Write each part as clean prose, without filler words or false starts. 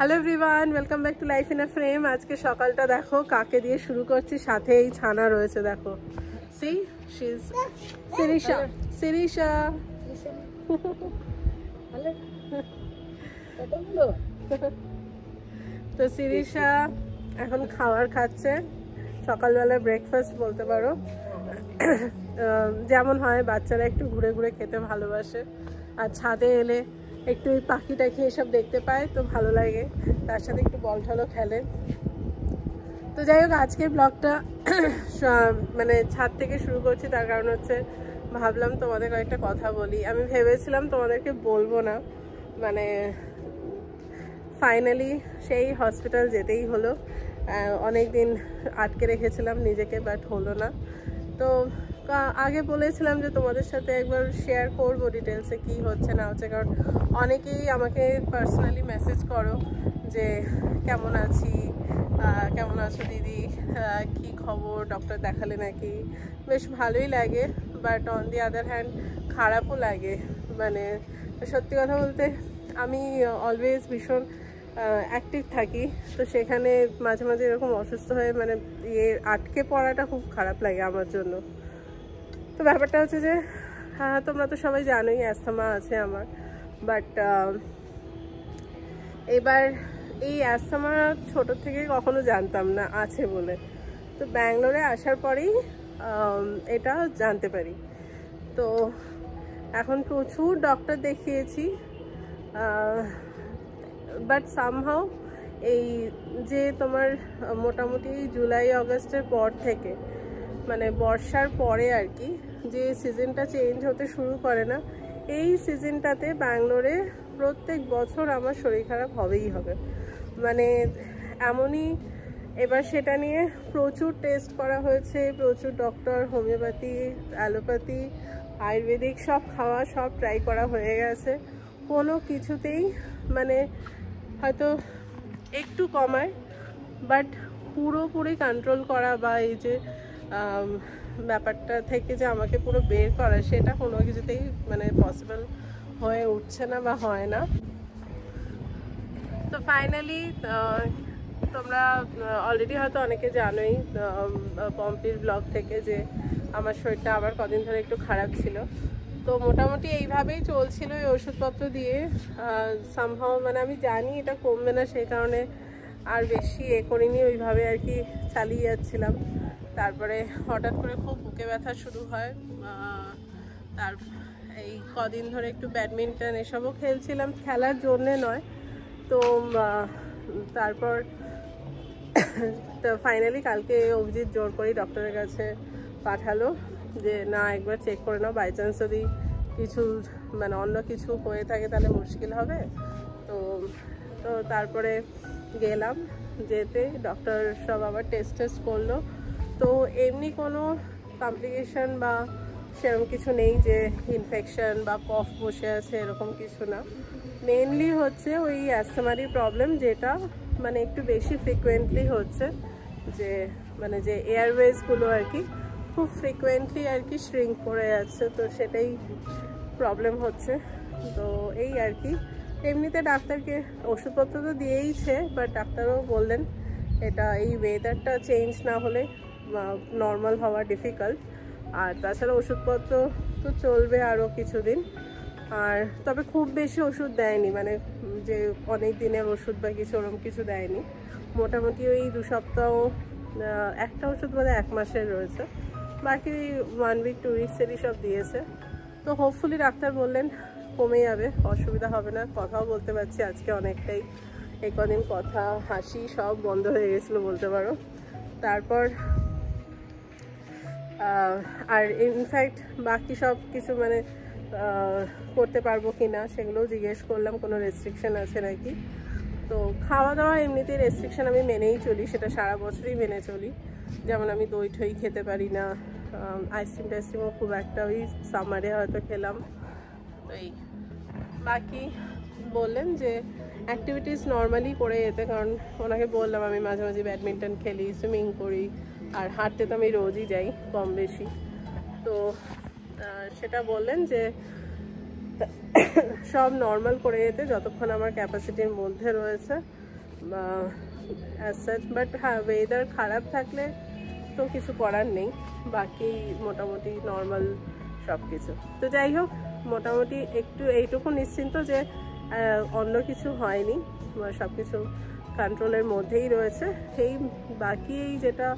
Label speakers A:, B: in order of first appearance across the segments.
A: Hello everyone, welcome back to life in a frame. আজকে সকালটা দেখো কাকে দিয়ে শুরু করছি, সাথে এই ছানা রয়েছে দেখো। See she is Sirisha. Sirisha তো সিরিশা এখন খাবার খাচ্ছে, সকালবেলা ব্রেকফাস্ট বলতে পারো। যেমন হয় বাচ্চারা একটু ঘুরে ঘুরে খেতে ভালোবাসে, আর ছাদে এলে একটু ওই পাখি টাখি এসব দেখতে পায় তো ভালো লাগে, তার সাথে একটু বল ঠলও খেলে। তো যাই হোক, আজকের ব্লগটা মানে ছাদ থেকে শুরু করছি, তার কারণ হচ্ছে ভাবলাম তোমাদের কয়েকটা কথা বলি। আমি ভেবেছিলাম তোমাদেরকে বলবো না, মানে ফাইনালি সেই হসপিটাল যেতেই হলো। অনেক দিন আটকে রেখেছিলাম নিজেকে, বাট হলো না। তো আগে বলেছিলাম যে তোমাদের সাথে একবার শেয়ার করবো ডিটেলসে কী হচ্ছে না হচ্ছে, কারণ অনেকেই আমাকে পার্সোনালি মেসেজ করো যে কেমন আছি, কেমন আছো দিদি, কি খবর, ডক্টর দেখালে নাকি। বেশ ভালোই লাগে, but on the other hand খারাপও লাগে। মানে সত্যি কথা বলতে আমি অলওয়েজ ভীষণ অ্যাক্টিভ থাকি, তো সেখানে মাঝে মাঝে এরকম অসুস্থ হয়ে মানে আটকে পড়াটা খুব খারাপ লাগে আমার জন্য। তো ব্যাপারটা হচ্ছে যে তোমরা তো সবাই জানোই অ্যাস্থমা আছে আমার, বাট এবার এই অ্যাস্থমা ছোটো থেকে কখনো জানতাম না আছে বলে, তো ব্যাঙ্গালোরে আসার পরেই এটা জানতে পারি। তো এখন প্রচুর ডক্টর দেখিয়েছি, বাট সামহাও এই যে তোমার মোটামুটি জুলাই আগস্টের পর থেকে, মানে বর্ষার পরে আর কি, যে সিজনটা চেঞ্জ হতে শুরু করে না, এই সিজনটাতে ব্যাঙ্গালোরে প্রত্যেক বছর আমার শরীর খারাপ হবেই হবে। মানে এমনই, এবার সেটা নিয়ে প্রচুর টেস্ট করা হয়েছে, প্রচুর ডক্টর, হোমিওপ্যাথি, অ্যালোপ্যাথি, আয়ুর্বেদিক সব খাওয়া, সব ট্রাই করা হয়ে গেছে। কোনো কিছুতেই মানে হয়তো একটু কমায়, বাট পুরোপুরি কন্ট্রোল করা বা এই যে ব্যাপারটা থেকে যে আমাকে পুরো বের করা, সেটা কোনো কিছুতেই মানে পসিবল হয়ে উঠছে না বা হয় না। তো ফাইনালি তোমরা অলরেডি হয়তো অনেকে জানোই পম্পির ব্লগ থেকে যে আমার শরীরটা আবার কদিন ধরে একটু খারাপ ছিল। তো মোটামুটি এইভাবেই চলছিল এই ওষুধপত্র দিয়ে। সামহাও মানে আমি জানি এটা কমবে না, সেই কারণে আর বেশি করিনি, ওইভাবে আর কি চালিয়ে যাচ্ছিলাম। তারপরে হঠাৎ করে খুব বুকে ব্যথা শুরু হয়, তার এই কদিন ধরে একটু ব্যাডমিন্টন এসবও খেলছিলাম, খেলার জন্যে নয়। তো তারপর তো ফাইনালি কালকে অভিজিৎ জোর করেই ডক্টরের কাছে পাঠালো যে না একবার চেক করে নাও, বাই চান্স যদি কিছু মানে অন্য কিছু হয়ে থাকে তাহলে মুশকিল হবে। তো তো তারপরে গেলাম, যেতে ডক্টর সব আবার টেস্ট করলো। তো এমনি কোনো কমপ্লিকেশন বা সেরকম কিছু নেই যে ইনফেকশন বা কফ বসে আছে, এরকম কিছু না। মেনলি হচ্ছে ওই অ্যাস্থমারই প্রবলেম, যেটা মানে একটু বেশি ফ্রিকুয়েন্টলি হচ্ছে, যে মানে যে এয়ারওয়েজগুলো আর কি খুব ফ্রিকুয়েন্টলি আর কি শ্রিঙ্ক করে যাচ্ছে, তো সেটাই প্রবলেম হচ্ছে। তো এই আর কি, এমনিতে ডাক্তারকে ওষুধপত্র তো দিয়েইছে, বাট ডাক্তারও বললেন এটা এই ওয়েদারটা চেঞ্জ না হলে নর্মাল হওয়া ডিফিকাল্ট। আর তাছাড়া ওষুধপত্র তো চলবে আরও কিছুদিন, আর তবে খুব বেশি ওষুধ দেয়নি, মানে যে অনেক দিনের ওষুধ বা কিছু ওরকম কিছু দেয়নি। মোটামুটি ওই 2 সপ্তাহ, একটা ওষুধ মানে 1 মাসের রয়েছে, বাকি 1 উইক 2 উইক্সেরই সব দিয়েছে। তো হোপফুলি ডাক্তার বললেন কমে যাবে, অসুবিধা হবে না। কথাও বলতে পারছি আজকে অনেকটাই, এই কদিন কথা হাসি সব বন্ধ হয়ে গেছিলো বলতে পারো। তারপর আর ইনফ্যাক্ট বাকি সব কিছু মানে করতে পারবো কি না সেগুলোও জিজ্ঞেস করলাম, কোনো রেস্ট্রিকশান আছে নাকি। তো খাওয়া দাওয়া এমনিতে রেস্ট্রিকশান আমি মেনেই চলি, সেটা সারা বছরই মেনে চলি। যেমন আমি দই ঠই খেতে পারি না, আইসক্রিম টাইসক্রিমও খুব একটা ওই সামারে হয়তো খেলাম। তো এই বাকি বললেন যে অ্যাক্টিভিটিস নর্মালি করে যেতে, কারণ ওনাকে বললাম আমি মাঝে মাঝে ব্যাডমিন্টন খেলি, সুইমিং করি, আর হাঁটতে তো আমি রোজই যাই কম বেশি। তো সেটা বললেন যে সব নর্মাল করে যেতে যতক্ষণ আমার ক্যাপাসিটির মধ্যে রয়েছে, অ্যাজ সাচ। বাট হ্যাঁ, ওয়েদার খারাপ থাকলে তো কিছু করার নেই, বাকি মোটামুটি নর্মাল সব কিছু। তো যাই হোক, মোটামুটি একটু এইটুকু নিশ্চিন্ত যে অন্য কিছু হয়নি, সব কিছু কন্ট্রোলের মধ্যেই রয়েছে। এই বাকি এই যেটা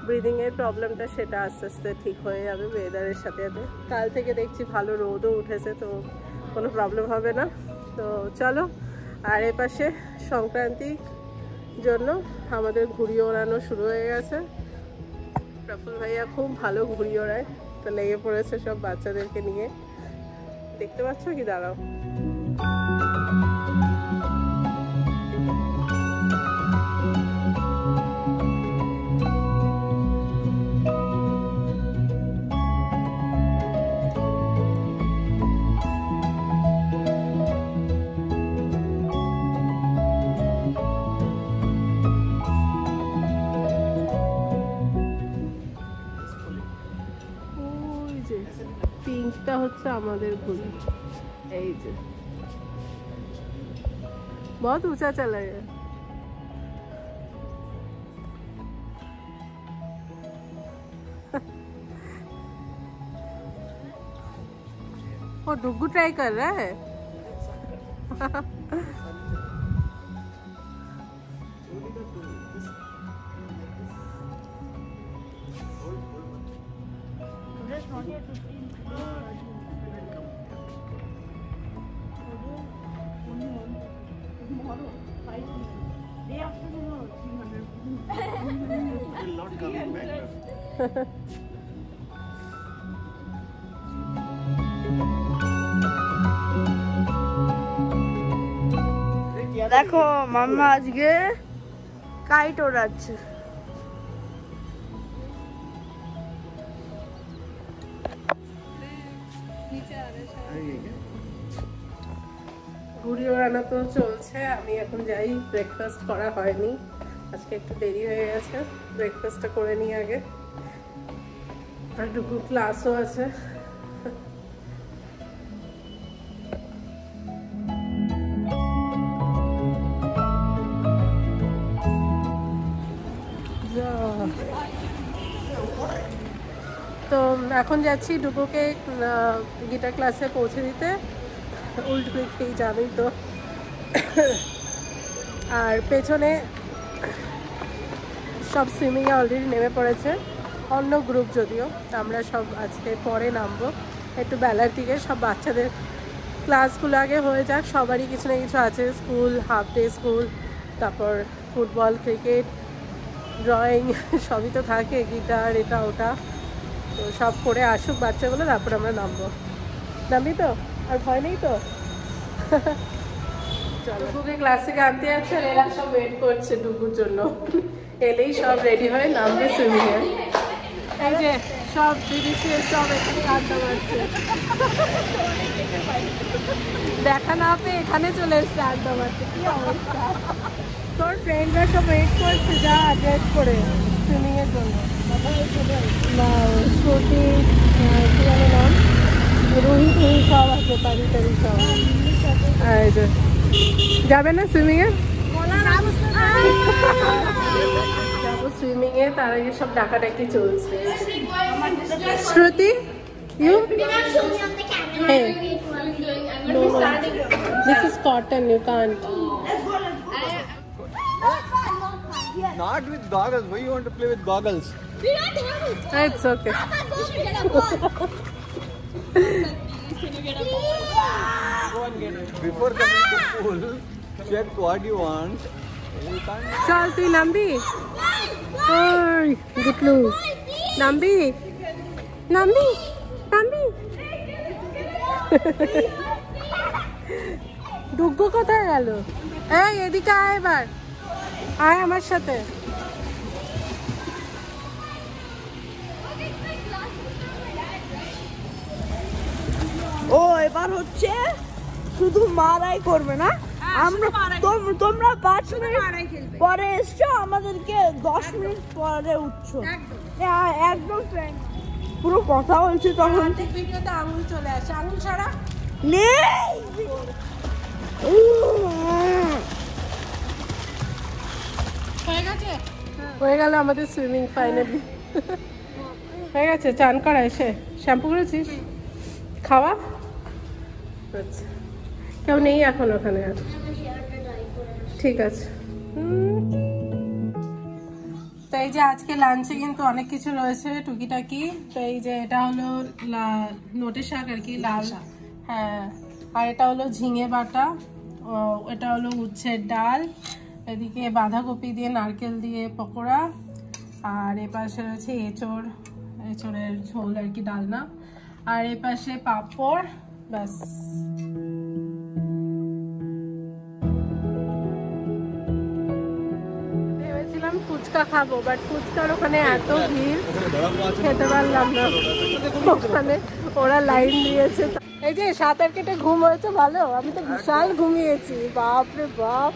A: ব্রিদিংয়ের প্রবলেমটা, সেটা আস্তে আস্তে ঠিক হয়ে যাবে ওয়েদারের সাথে সাথে। কাল থেকে দেখছি ভালো রোদও উঠেছে, তো কোনো প্রবলেম হবে না। তো চলো, আর এপাশে সংক্রান্তির জন্য আমাদের ঘুড়ি ওড়ানো শুরু হয়ে গেছে। প্রফুল ভাইয়া খুব ভালো ঘুড়ি ওড়ায়, তো লেগে পড়েছে সব বাচ্চাদেরকে নিয়ে। দেখতে পাচ্ছ কি? দাঁড়াও। পিঙ্কটা হচ্ছে আমাদের ঘুড়ি, এই যে बहुत ऊंचा चला है। वो डुग्गू ट्राई कर रहा है।
B: দেখো মাম্মা আজকে কাইট ওড়াচ্ছে।
A: ঘুড়ি ওড়ানো তো চলছে, আমি এখন যাই। ব্রেকফাস্ট করা হয়নি, আজকে একটু দেরি হয়ে গেছে। ব্রেকফাস্টটা করে নিই আগে, আর টুকু ক্লাসও আছে। তো এখন যাচ্ছি ডুগুকে গিটার ক্লাসে পৌঁছে দিতে। উল্ট ক্রিকেই জানোই তো। আর পেছনে সব সুইমিংয়ে অলরেডি নেমে পড়েছে, অন্য গ্রুপ যদিও। আমরা সব আজকে পরে নামবো, একটু বেলার দিকে। সব বাচ্চাদের ক্লাসগুলো আগে হয়ে যাক, সবারই কিছু না কিছু আছে। স্কুল, হাফ ডে স্কুল, তারপর ফুটবল, ক্রিকেট, ড্রয়িং সবই তো থাকে, গিটার, এটা ওটা। তো সব করে আসুক বাচ্চাগুলো, তারপর আমরা নামবো। নামবি তো? আর ভয় নেই তো? চলো, ডুগুকে ক্লাস থেকে আনতে যাচ্ছে, আর এরা সব ওয়েট করছে ডুগুর জন্য। এলেই সব রেডি হয়ে নামবে সুইমিংয়ে। এই যে সব দিদিছে, সব এখানে আড্ডা মারছে। দেখা না পেয়ে এখানে চলে এসছে আড্ডা মারছে। কি অবস্থা! তোর ফ্রেন্ডরা সব ওয়েট করছে, যা ড্রেস করে সুইমিংয়ের জন্য। স্কুটি, কি জানি নাম, রুহি টুহি সব আছে, পারি টারি সব। এই যে যাবে না সুইমিংয়ে? যাবো সুইমিংয়ে, তার আগে সব ডাকাডাকি চলছে। শ্রুতি, you? Hey, no, this is cotton, you can't.
C: Not with goggles. Why you want to play with goggles?
D: We don't have it.
A: It's okay.
D: Papa, we should get a ball. Can you get a ball?
C: Go and get it. Before coming to pool, check what you want. You can't.
A: চল তুই নামবি? ওই গুটলু, নামবি? নামবি? নামবি? ডুগ্গু কোথায় গেল? এই এদিকে আয়, এবার আয় আমার সাথে।
B: ও এবার হচ্ছে শুধু মারাই করবে না, আমরা তোমরা 5 মিনিট পরে এসছো, আমাদেরকে 10 মিনিট পরে উঠছো। একদম ফ্রেন্ড, পুরো কথা বলছি তখন।
A: ভিডিওতে আঙুল চলে আসে, আঙুল ছাড়া
B: নেই।
A: হয়ে গেল আমাদের সুইমিং ফাইনালি। হয়ে গেছে চান করা এসে? শ্যাম্পু করেছিস? খাওয়া? আচ্ছা, কেউ নেই এখন ওখানে আর? ঠিক আছে। তো এই যে আজকে লাঞ্চে কিন্তু অনেক কিছু রয়েছে টুকিটাকি। তো এই যে এটা হলো নোটের শাক আর কি, লাল। হ্যাঁ, আর এটা হলো ঝিঙে বাটা, এটা হলো উচ্ছের ডাল, এদিকে বাঁধাকপি দিয়ে নারকেল দিয়ে পকোড়া, আর এ পাশে রয়েছে এঁচড়ের ঝোল আর কি, ডালনা, আর এ পাশে পাঁপড়, ব্যাস। ভেবেছিলাম ফুচকা খাবো, বাট ফুচকার ওখানে এত ভিড় খেতে পারলাম না। ওখানে ওরা লাইন দিয়েছে। এই যে সাঁতার কেটে ঘুম হয়েছে ভালো, আমি তো বিশাল ঘুমিয়েছি, বাপরে বাপ,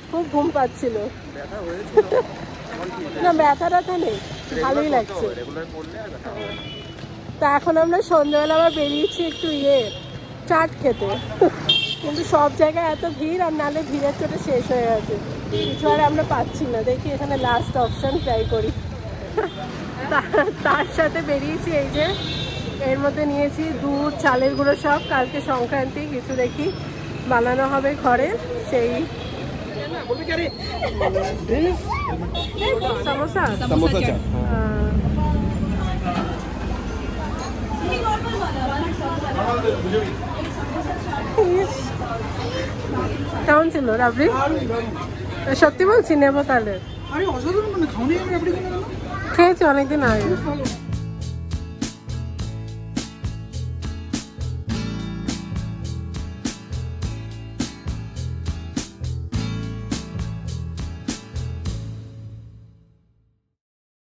A: খুব ঘুম পাচ্ছিল। না ব্যথা ট্যাথা নেই, ভালোই লাগছে। তা এখন আমরা সন্ধ্যাবেলা আবার বেরিয়েছি একটু চাট খেতে, কিন্তু সব জায়গায় এত ভিড়, আর নালে ভিড়ের চোটে শেষ হয়ে গেছে, কিছু আর আমরা পাচ্ছি না। দেখি এখানে লাস্ট অপশন ট্রাই করি। তার সাথে বেরিয়েছি এই যে, এর মধ্যে নিয়েছি দুধ, চালের গুঁড়ো সব, কালকে সংক্রান্তি কিছু দেখি বানানো হবে ঘরে, সেই সমোসা। কেমন ছিল রাবড়ি? সত্যি বলছি নেবো তাহলে। খেয়েছি অনেকদিন আগে।